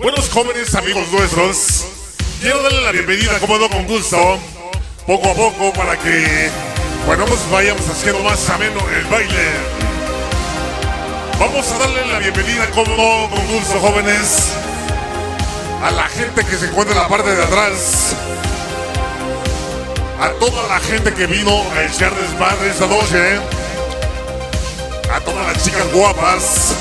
Buenos jóvenes amigos nuestros, quiero darle la bienvenida, como no, con gusto, poco a poco, para que, bueno, pues vayamos haciendo más ameno el baile. Vamos a darle la bienvenida, como no, con gusto, jóvenes, a la gente que se encuentra en la parte de atrás, a toda la gente que vino a echar desmadre esta noche, a todas las chicas guapas,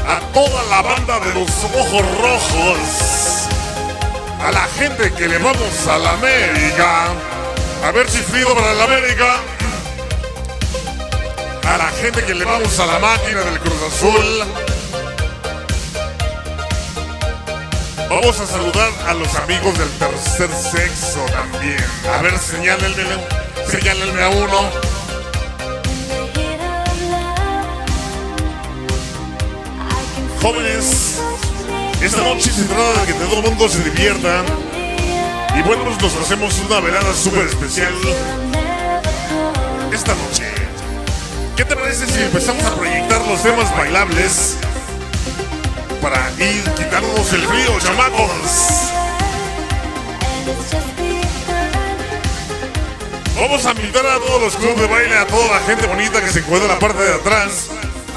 a toda la banda de los ojos rojos, a la gente que le vamos a la América, a ver si frío para la América, a la gente que le vamos a la máquina del Cruz Azul. Vamos a saludar a los amigos del tercer sexo también. A ver, señálenme a uno. Jóvenes, esta noche se trata de que todo el mundo se divierta. Y bueno, pues nos hacemos una velada súper especial esta noche. ¿Qué te parece si empezamos a proyectar los temas bailables para ir quitándonos el frío, chamacos? Vamos a invitar a todos los clubes de baile, a toda la gente bonita que se encuentra en la parte de atrás,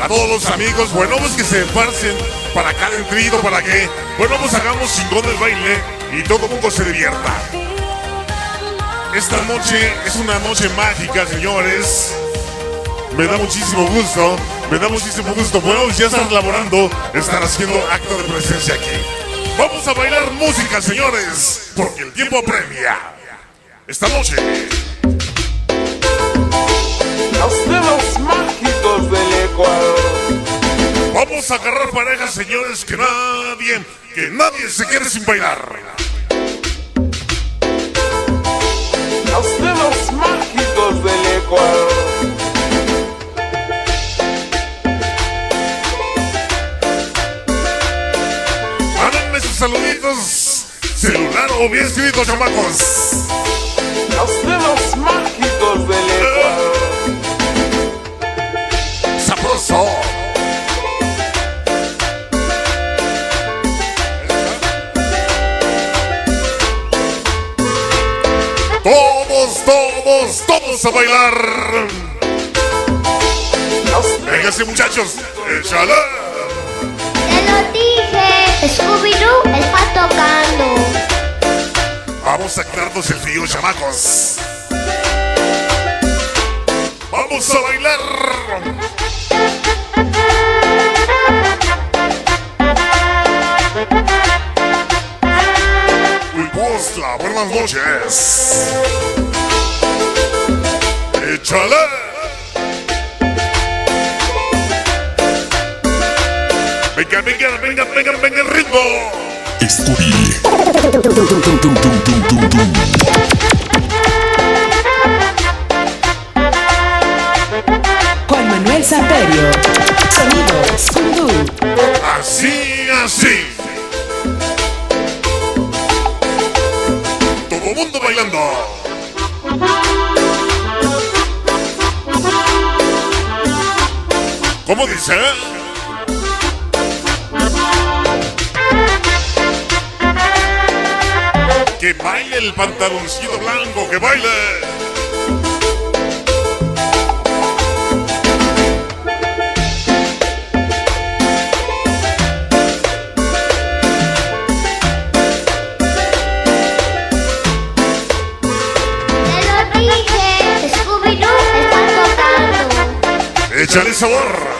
a todos los amigos, bueno, pues que se esparcen para acá adentro, para que, bueno, pues hagamos chingón el baile y todo el mundo se divierta. Esta noche es una noche mágica, señores. Me da muchísimo gusto, bueno, ya estar laborando, estar haciendo acto de presencia aquí. Vamos a bailar música, señores, porque el tiempo apremia. Esta noche los dedos mágicos del Ecuador. Vamos a agarrar parejas, señores, que nadie se quede sin bailar. Los dedos mágicos del Ecuador. Háganme sus saluditos, celular o bien escrito, chamacos. Los dedos mágicos del Ecuador. Sabroso. Todos a bailar. Vénganse, muchachos, échala. Te lo dije, Scooby-Doo está tocando. Vamos a quitarnos el frío, chamacos. Vamos a bailar. Postla, buenas noches. Échale. Venga el ritmo. Scooby. Juan Manuel Samperio. Sonido Scooby-Doo. Así. Todo el mundo bailando. ¿Cómo dice? Que baile el pantaloncito blanco, que baile. Échale sabor.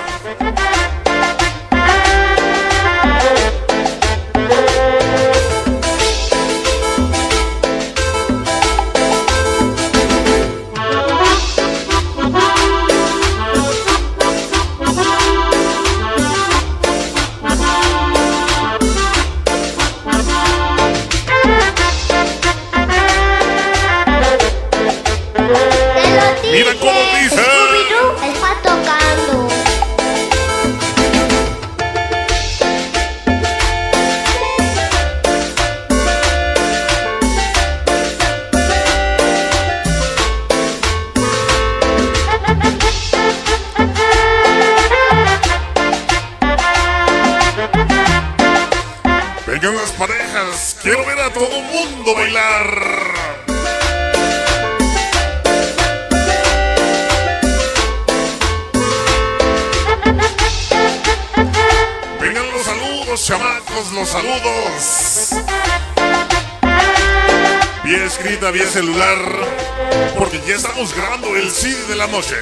Mira cómo dice. Scooby-Doo está tocando. parejas. Quiero ver a todo el mundo bailar. Vengan los saludos, chamacos, los saludos. Vía escrita, vía celular, porque ya estamos grabando el CD de la noche.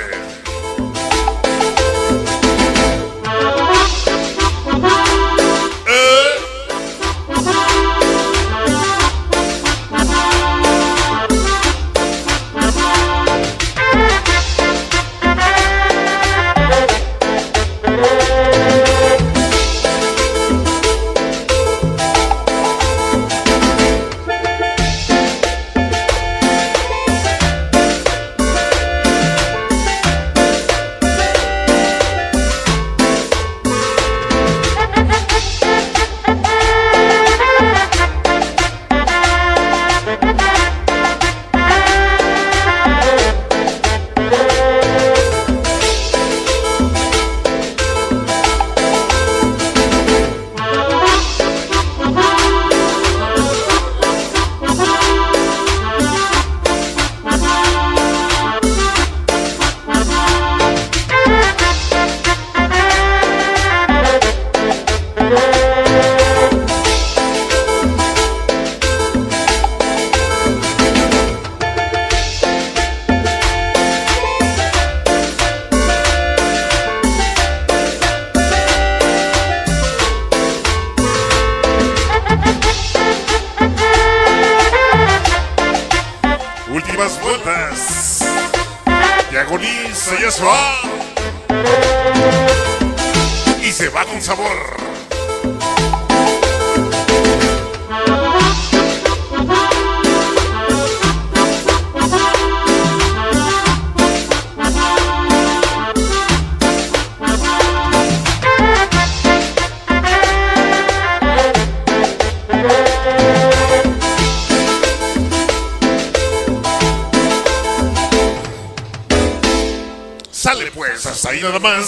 Últimas vueltas. Y agoniza, ya se va. Y se va con sabor. Sale pues, hasta ahí nada más.